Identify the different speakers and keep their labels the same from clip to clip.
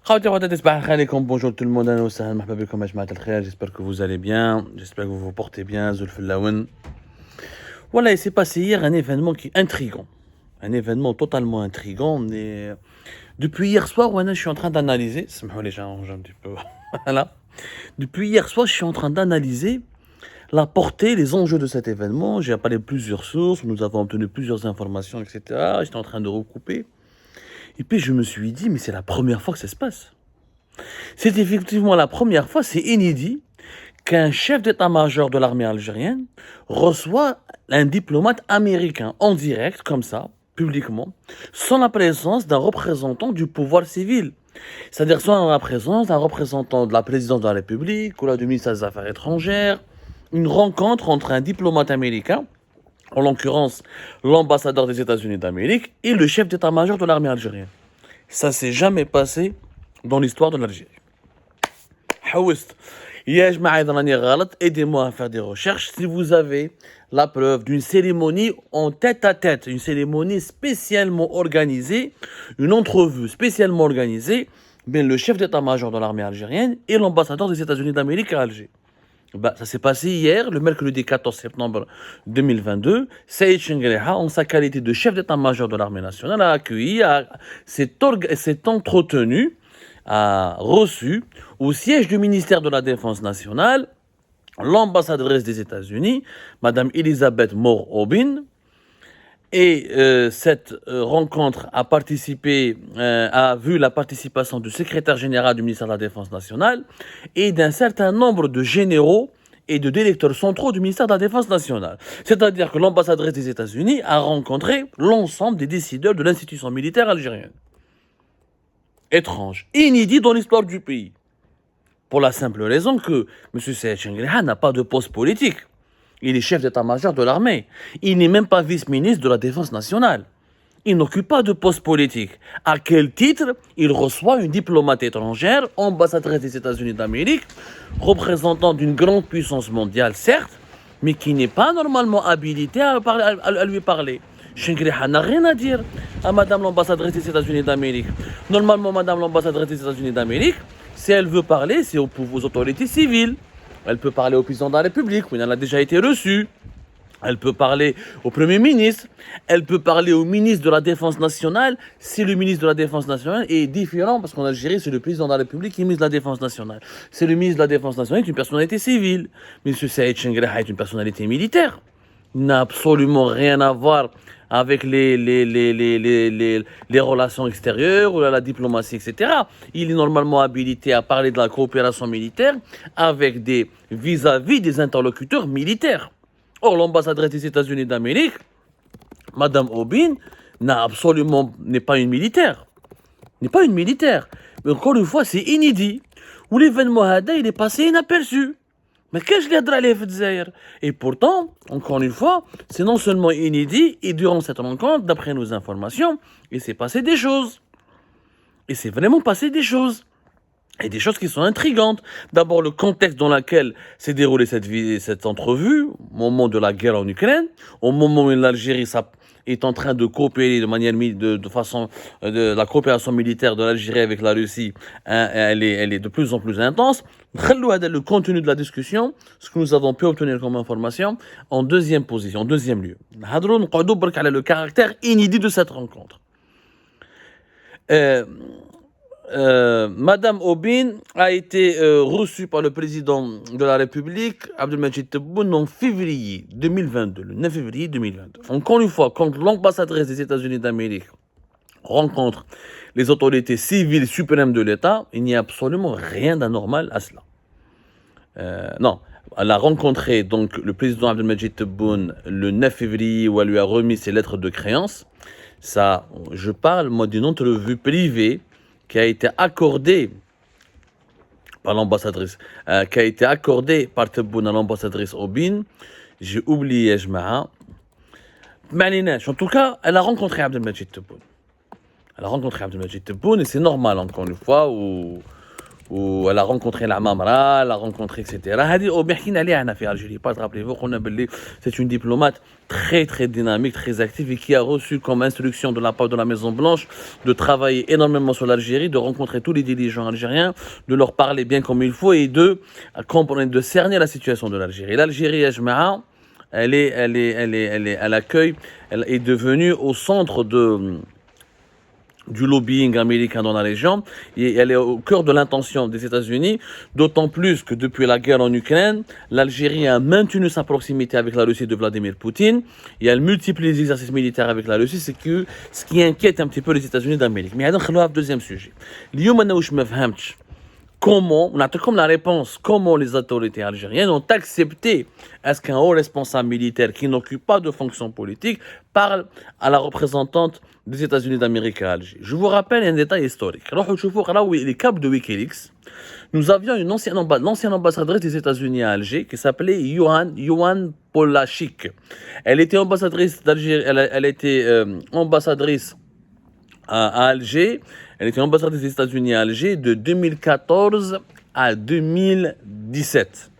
Speaker 1: Bonjour tout le monde, j'espère que vous allez bien, j'espère que vous vous portez bien. Voilà, il s'est passé hier un événement qui est intriguant, un événement totalement intriguant. Depuis hier soir, je suis en train d'analyser, j'arrange un petit peu, voilà. Depuis hier soir, je suis en train d'analyser la portée, les enjeux de cet événement. J'ai appelé plusieurs sources, nous avons obtenu plusieurs informations, etc. J'étais en train de recouper. Et puis je me suis dit, mais c'est la première fois que ça se passe. C'est effectivement la première fois, c'est inédit, qu'un chef d'état-major de l'armée algérienne reçoit un diplomate américain en direct, comme ça, publiquement, sans la présence d'un représentant du pouvoir civil. C'est-à-dire sans la présence d'un représentant de la présidence de la République ou du ministère des Affaires étrangères. Une rencontre entre un diplomate américain, en l'occurrence l'ambassadeur des États-Unis d'Amérique, et le chef d'état-major de l'armée algérienne. Ça s'est jamais passé dans l'histoire de l'Algérie. Aidez-moi à faire des recherches si vous avez la preuve d'une cérémonie en tête-à-tête, une cérémonie spécialement organisée, une entrevue spécialement organisée, le chef d'état-major de l'armée algérienne et l'ambassadeur des États-Unis d'Amérique à Alger. Ça s'est passé hier, le mercredi 14 septembre 2022. Saïd Chengreha, en sa qualité de chef d'état-major de l'armée nationale, a accueilli, s'est entretenu, a reçu au siège du ministère de la Défense nationale l'ambassadrice des États-Unis, Madame Elisabeth Moore-Aubin. Et cette rencontre a vu la participation du secrétaire général du ministère de la Défense nationale et d'un certain nombre de généraux et de directeurs centraux du ministère de la Défense nationale. C'est-à-dire que l'ambassadrice des États-Unis a rencontré l'ensemble des décideurs de l'institution militaire algérienne. Étrange, inédit dans l'histoire du pays. Pour la simple raison que M. Saïd Chengreha n'a pas de poste politique. Il est chef d'état-major de l'armée. Il n'est même pas vice-ministre de la Défense nationale. Il n'occupe pas de poste politique. À quel titre il reçoit une diplomate étrangère, ambassadrice des États-Unis d'Amérique, représentant d'une grande puissance mondiale, certes, mais qui n'est pas normalement habilité à lui parler. Chengreha n'a rien à dire à Madame l'ambassadrice des États-Unis d'Amérique. Normalement, Madame l'ambassadrice des États-Unis d'Amérique, si elle veut parler, c'est aux autorités civiles. Elle peut parler au président de la République, où il en a déjà été reçu. Elle peut parler au Premier ministre. Elle peut parler au ministre de la Défense nationale. Si le ministre de la Défense nationale est différent, parce qu'en Algérie, c'est le président de la République qui est ministre de la Défense nationale. C'est le ministre de la Défense nationale qui est une personnalité civile. M. Saïd Chengreha est une personnalité militaire. Il n'a absolument rien à voir avec les relations extérieures ou la diplomatie, etc. Il est normalement habilité à parler de la coopération militaire avec vis-à-vis des interlocuteurs militaires. Or, l'ambassadrice des États-Unis d'Amérique, Madame Aubin, n'est pas une militaire. N'est pas une militaire. Mais encore une fois, c'est inédit. Où l'événement Hada, il est passé inaperçu. Mais qu'est-ce qu'il y a de Et pourtant, encore une fois, c'est non seulement inédit, et durant cette rencontre, d'après nos informations, il s'est passé des choses. Il s'est vraiment passé des choses. Et des choses qui sont intrigantes. D'abord, le contexte dans lequel s'est déroulée cette entrevue, au moment de la guerre en Ukraine, au moment où l'Algérie est en train de coopérer de façon la coopération militaire de l'Algérie avec la Russie, elle est de plus en plus intense. Le contenu de la discussion, ce que nous avons pu obtenir comme information, en deuxième position, en deuxième lieu. Le caractère inédit de cette rencontre. Madame Aubin a été reçue par le président de la République, Abdelmadjid Tebboune, en février 2022, le 9 février 2022. Encore une fois, quand l'ambassadrice des États-Unis d'Amérique rencontre les autorités civiles suprêmes de l'État, il n'y a absolument rien d'anormal à cela. Non, elle a rencontré donc le président Abdelmadjid Tebboune le 9 février où elle lui a remis ses lettres de créance. Ça, je parle moi d'une entrevue privée qui a été accordée par l'ambassadrice, qui a été accordée par Tebboune à l'ambassadrice Aubin. J'ai oublié, en tout cas, elle a rencontré Abdelmadjid Tebboune. Elle a rencontré Abdelmadjid Tebboune et c'est normal, encore une fois, où elle a rencontré la Mamra, elle a rencontré, etc. Rappelez-vous qu'on a appelé, c'est une diplomate très très dynamique, très active et qui a reçu comme instruction de la part de la Maison Blanche de travailler énormément sur l'Algérie, de rencontrer tous les dirigeants algériens, de leur parler bien comme il faut et de comprendre, de cerner la situation de l'Algérie. L'Algérie, elle accueille, elle est devenue au centre du lobbying américain dans la région, et elle est au cœur de l'intention des États-Unis, d'autant plus que depuis la guerre en Ukraine, l'Algérie a maintenu sa proximité avec la Russie de Vladimir Poutine, et elle multiplie les exercices militaires avec la Russie, ce qui inquiète un petit peu les États-Unis d'Amérique. Mais il y a un deuxième sujet. Comment, on a comme la réponse, comment les autorités algériennes ont accepté à ce qu'un haut responsable militaire qui n'occupe pas de fonction politique parle à la représentante des États-Unis d'Amérique à Alger. Je vous rappelle un détail historique. Les câbles de Wikileaks, nous avions l'ancienne ambassadrice des États-Unis à Alger qui s'appelait Yohan Polachik. Elle était ambassadrice d'Algérie, elle était ambassadrice à Alger. Elle était ambassadrice des États-Unis à Alger de 2014 à 2017.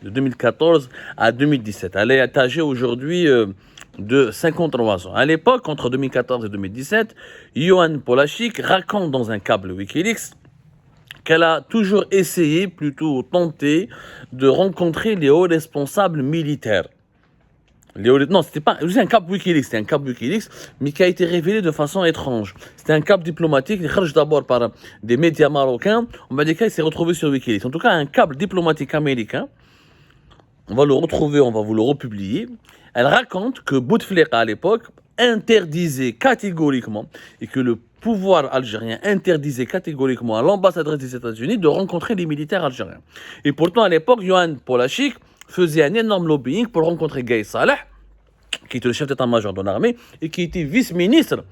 Speaker 1: De 2014 à 2017. Elle est âgée aujourd'hui de 53 ans. À l'époque, entre 2014 et 2017, Yohan Polachik raconte dans un câble Wikileaks qu'elle a toujours essayé, plutôt tenté, de rencontrer les hauts responsables militaires. Non, c'était pas un câble Wikileaks, mais qui a été révélé de façon étrange. C'était un câble diplomatique, il est d'abord par des médias marocains. On m'a dit qu'il s'est retrouvé sur Wikileaks. En tout cas, un câble diplomatique américain. On va le retrouver, on va vous le republier. Elle raconte que Bouteflika, à l'époque, interdisait catégoriquement, et que le pouvoir algérien interdisait catégoriquement à l'ambassadrice des États-Unis de rencontrer les militaires algériens. Et pourtant, à l'époque, Yohan Polachik faisait un énorme lobbying pour rencontrer Guy Saleh, qui était le chef d'état-major de l'armée et qui était vice-ministre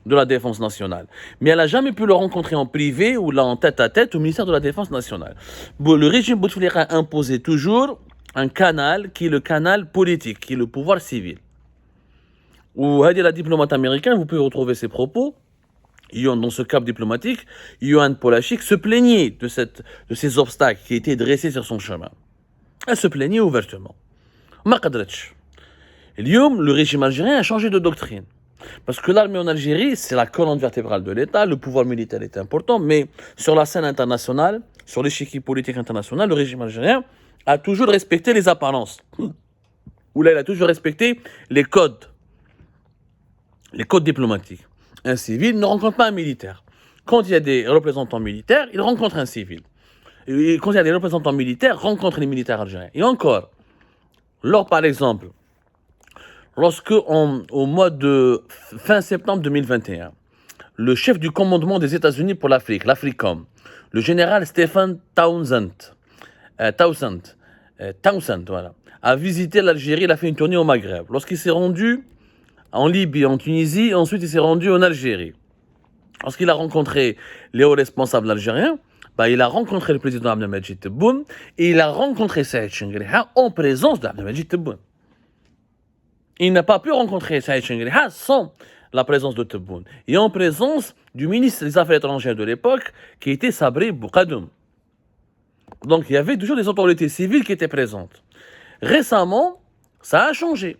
Speaker 1: de la Défense nationale. Mais elle n'a jamais pu le rencontrer en privé ou là en tête-à-tête au ministère de la Défense nationale. Le régime Bouteflika imposait toujours un canal qui est le canal politique, qui est le pouvoir civil. Où la diplomate américaine, vous pouvez retrouver ses propos. Dans ce cadre diplomatique, Yohan Polachik se plaignait de ces obstacles qui étaient dressés sur son chemin. Elle se plaignait ouvertement. Le régime algérien a changé de doctrine. Parce que l'armée en Algérie, c'est la colonne vertébrale de l'État, le pouvoir militaire est important, mais sur la scène internationale, sur l'échiquier politique international, le régime algérien a toujours respecté les apparences. Ou là, il a toujours respecté les codes diplomatiques. Un civil ne rencontre pas un militaire. Quand il y a des représentants militaires, il rencontre un civil. Et quand il y a des représentants militaires, rencontrent les militaires algériens. Et encore, par exemple, lorsque au mois de fin septembre 2021, le chef du commandement des États-Unis pour l'Afrique, l'Africom, le général Stephen Townsend, voilà, a visité l'Algérie, il a fait une tournée au Maghreb. Lorsqu'il s'est rendu en Libye, en Tunisie, ensuite il s'est rendu en Algérie. Lorsqu'il a rencontré les hauts responsables algériens, il a rencontré le président Abdelmadjid Tebboune et il a rencontré Saïd Chengriha en présence d'Abdelmadjid Tebboune. Il n'a pas pu rencontrer Saïd Chengriha sans la présence de Tebboune et en présence du ministre des Affaires étrangères de l'époque qui était Sabri Boukadoum. Donc il y avait toujours des autorités civiles qui étaient présentes. Récemment, ça a changé.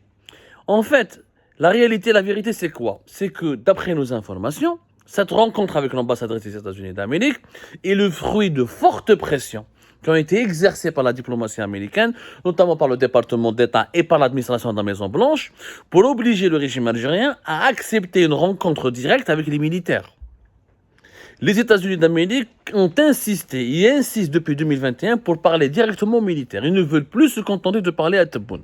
Speaker 1: En fait, la réalité, la vérité, c'est quoi? C'est que d'après nos informations, cette rencontre avec l'ambassadrice des États-Unis d'Amérique est le fruit de fortes pressions qui ont été exercées par la diplomatie américaine, notamment par le département d'État et par l'administration de la Maison-Blanche, pour obliger le régime algérien à accepter une rencontre directe avec les militaires. Les États-Unis d'Amérique ont insisté et insistent depuis 2021 pour parler directement aux militaires. Ils ne veulent plus se contenter de parler à Tebboune.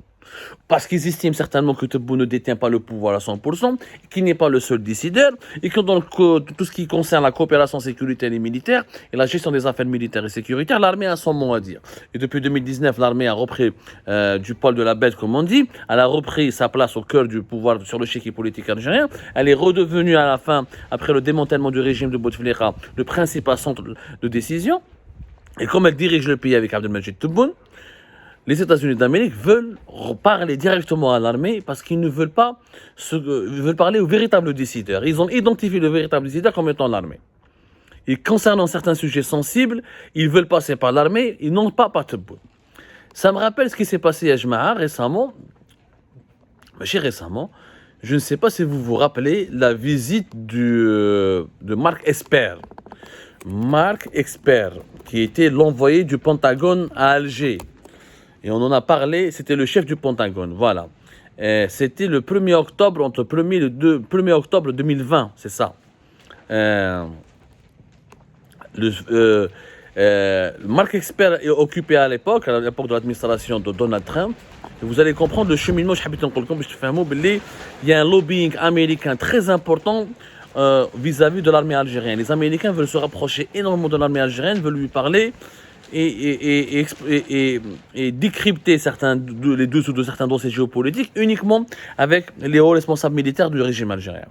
Speaker 1: Parce qu'ils estiment certainement que Tebboune ne détient pas le pouvoir à 100%, qu'il n'est pas le seul décideur, et que dans tout ce qui concerne la coopération sécuritaire et militaire, et la gestion des affaires militaires et sécuritaires, l'armée a son mot à dire. Et depuis 2019, l'armée a repris du poil de la bête, comme on dit, elle a repris sa place au cœur du pouvoir sur le chiffre politique algérien, elle est redevenue à la fin, après le démantèlement du régime de Bouteflika, le principal centre de décision, et comme elle dirige le pays avec Abdelmadjid Tebboune, les États-Unis d'Amérique veulent parler directement à l'armée parce qu'ils ne veulent pas ils veulent parler aux véritables décideurs. Ils ont identifié le véritable décideur comme étant l'armée. Et concernant certains sujets sensibles, ils veulent passer par l'armée, ils n'ont pas par Tebboune. Ça me rappelle ce qui s'est passé à Jma'a récemment. Récemment, je ne sais pas si vous vous rappelez la visite de Mark Esper. Mark Esper, qui était l'envoyé du Pentagone à Alger. Et on en a parlé, c'était le chef du Pentagone, voilà. C'était le 1er octobre, entre 1er octobre 2020, c'est ça. Mark Esper est occupé à l'époque de l'administration de Donald Trump. Et vous allez comprendre le cheminement. Il y a un lobbying américain très important vis-à-vis de l'armée algérienne. Les Américains veulent se rapprocher énormément de l'armée algérienne, veulent lui parler et décrypter les dessous de certains dossiers géopolitiques uniquement avec les hauts responsables militaires du régime algérien.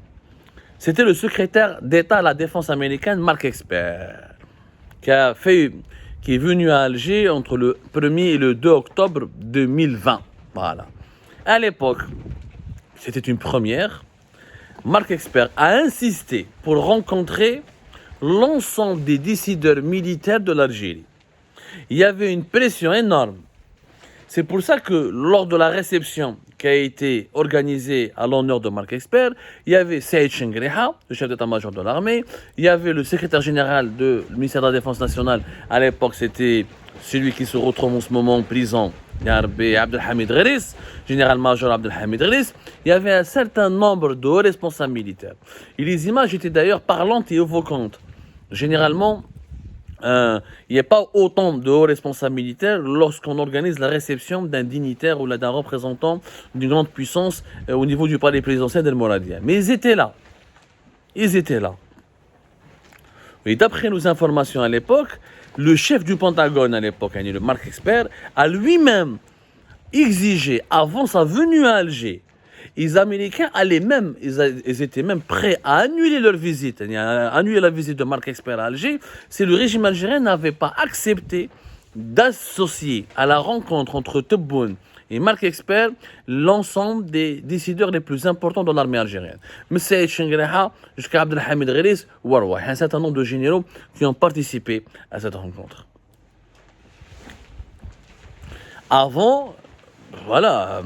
Speaker 1: C'était le secrétaire d'État à la défense américaine, Mark Esper, qui est venu à Alger entre le 1er et le 2 octobre 2020. Voilà. À l'époque, c'était une première. Mark Esper a insisté pour rencontrer l'ensemble des décideurs militaires de l'Algérie. Il y avait une pression énorme. C'est pour ça que lors de la réception qui a été organisée à l'honneur de Mark Esper, il y avait Saïd Chengriha, le chef d'état-major de l'armée, il y avait le secrétaire général du ministère de la Défense nationale, à l'époque c'était celui qui se retrouve en ce moment en prison, Abdelhamid Ghiris, général-major Abdelhamid Ghiris. Il y avait un certain nombre de hauts responsables militaires. Et les images étaient d'ailleurs parlantes et évocantes. Généralement, il n'y a pas autant de hauts responsables militaires lorsqu'on organise la réception d'un dignitaire ou d'un représentant d'une grande puissance au niveau du palais présidentiel d'El Mouradia. Mais ils étaient là. Ils étaient là. Et d'après nos informations à l'époque, le chef du Pentagone à l'époque, le Mark Esper, a lui-même exigé, avant sa venue à Alger, les Américains ils étaient même prêts à annuler leur visite, à annuler la visite de Mark Esper à Alger, si le régime algérien n'avait pas accepté d'associer à la rencontre entre Tebboune et Mark Esper l'ensemble des décideurs les plus importants de l'armée algérienne. M. Saïd Chengriha jusqu'à Abdelhamid Ghiris, Warwa, un certain nombre de généraux qui ont participé à cette rencontre. Avant, voilà,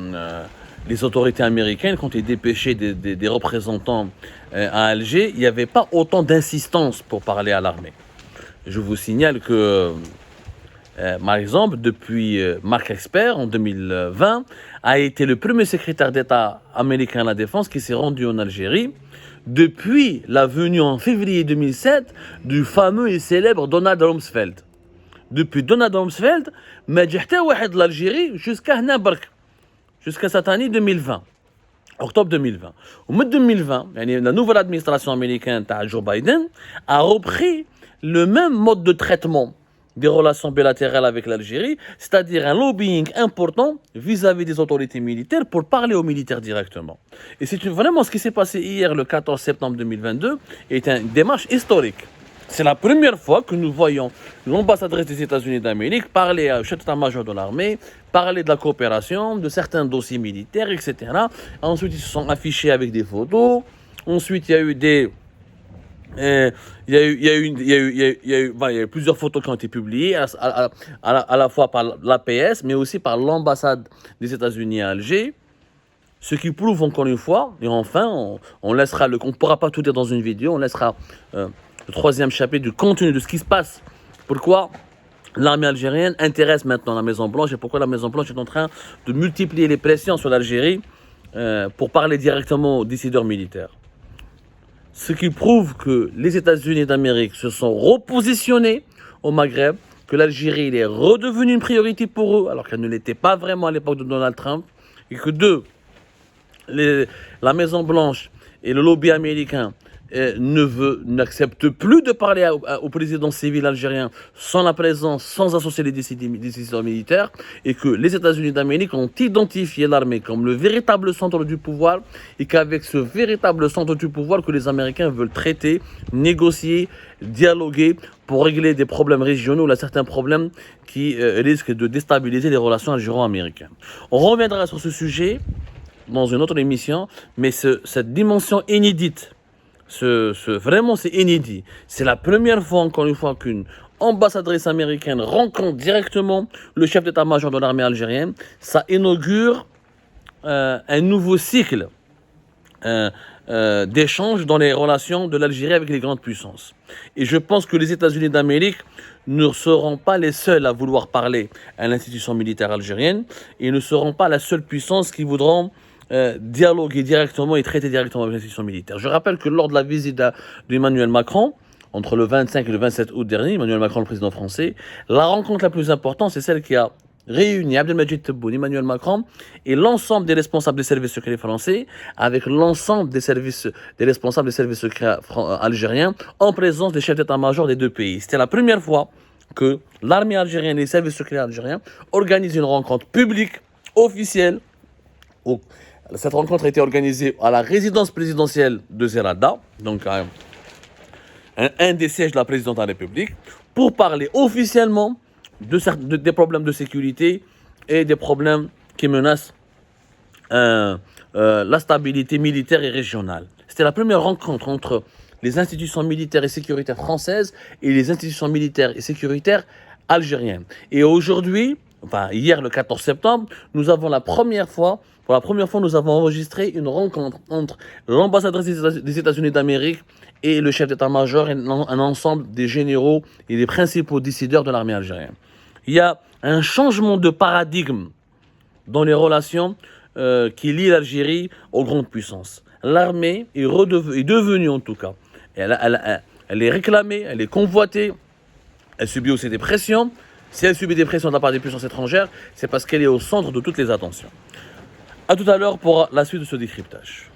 Speaker 1: les autorités américaines, quand ils dépêchaient des représentants à Alger, il n'y avait pas autant d'insistance pour parler à l'armée. Je vous signale que par exemple, depuis Mark Esper, en 2020, a été le premier secrétaire d'État américain à la Défense qui s'est rendu en Algérie depuis la venue en février 2007 du fameux et célèbre Donald Rumsfeld. Depuis Donald Rumsfeld, ما جا حتى واحد l'Algérie jusqu'à هنا برك, jusqu'à cette année 2020. Octobre 2020. Au mois de 2020, la nouvelle administration américaine, Joe Biden, a repris le même mode de traitement des relations bilatérales avec l'Algérie, c'est-à-dire un lobbying important vis-à-vis des autorités militaires pour parler aux militaires directement. Et c'est vraiment ce qui s'est passé hier, le 14 septembre 2022, est une démarche historique. C'est la première fois que nous voyons l'ambassadrice des États-Unis d'Amérique parler au chef d'état-major de l'armée, parler de la coopération, de certains dossiers militaires, etc. Ensuite, ils se sont affichés avec des photos. Ensuite, il y a eu plusieurs photos qui ont été publiées à la fois par l'APS, mais aussi par l'ambassade des États-Unis à Alger. Ce qui prouve encore une fois, et enfin, on ne pourra pas tout dire dans une vidéo, on laissera le troisième chapitre du contenu de ce qui se passe. Pourquoi l'armée algérienne intéresse maintenant la Maison-Blanche et pourquoi la Maison-Blanche est en train de multiplier les pressions sur l'Algérie pour parler directement aux décideurs militaires. Ce qui prouve que les États-Unis d'Amérique se sont repositionnés au Maghreb, que l'Algérie est redevenue une priorité pour eux, alors qu'elle ne l'était pas vraiment à l'époque de Donald Trump, et que la Maison-Blanche et le lobby américain n'accepte plus de parler au président civil algérien sans la présence, sans associer les décideurs militaires, et que les États-Unis d'Amérique ont identifié l'armée comme le véritable centre du pouvoir, et qu'avec ce véritable centre du pouvoir que les Américains veulent traiter, négocier, dialoguer pour régler des problèmes régionaux, là, certains problèmes qui risquent de déstabiliser les relations algéro-américaines. On reviendra sur ce sujet dans une autre émission, mais cette dimension inédite, Vraiment, c'est inédit. C'est la première fois, encore une fois, qu'une ambassadrice américaine rencontre directement le chef d'état-major de l'armée algérienne. Ça inaugure un nouveau cycle d'échange dans les relations de l'Algérie avec les grandes puissances. Et je pense que les États-Unis d'Amérique ne seront pas les seuls à vouloir parler à l'institution militaire algérienne et ne seront pas la seule puissance qui voudront dialoguer directement et traiter directement avec l'institution militaire. Je rappelle que lors de la visite d'Emmanuel Macron, entre le 25 et le 27 août dernier, Emmanuel Macron, le président français, la rencontre la plus importante, c'est celle qui a réuni Abdelmadjid Tebboune, Emmanuel Macron et l'ensemble des responsables des services secrets français avec l'ensemble des responsables des services secrets algériens en présence des chefs d'état-major des deux pays. C'était la première fois que l'armée algérienne et les services secrets algériens organisent une rencontre publique, officielle. Cette rencontre a été organisée à la résidence présidentielle de Zerada, donc un des sièges de la présidente de la République, pour parler officiellement des problèmes de sécurité et des problèmes qui menacent la stabilité militaire et régionale. C'était la première rencontre entre les institutions militaires et sécuritaires françaises et les institutions militaires et sécuritaires algériennes. Et aujourd'hui, hier le 14 septembre, pour la première fois, nous avons enregistré une rencontre entre l'ambassadrice des États-Unis d'Amérique et le chef d'état-major et un ensemble des généraux et des principaux décideurs de l'armée algérienne. Il y a un changement de paradigme dans les relations qui lient l'Algérie aux grandes puissances. L'armée est devenue en tout cas, elle est réclamée, elle est convoitée, elle subit aussi des pressions. Si elle subit des pressions de la part des puissances étrangères, c'est parce qu'elle est au centre de toutes les attentions. A tout à l'heure pour la suite de ce décryptage.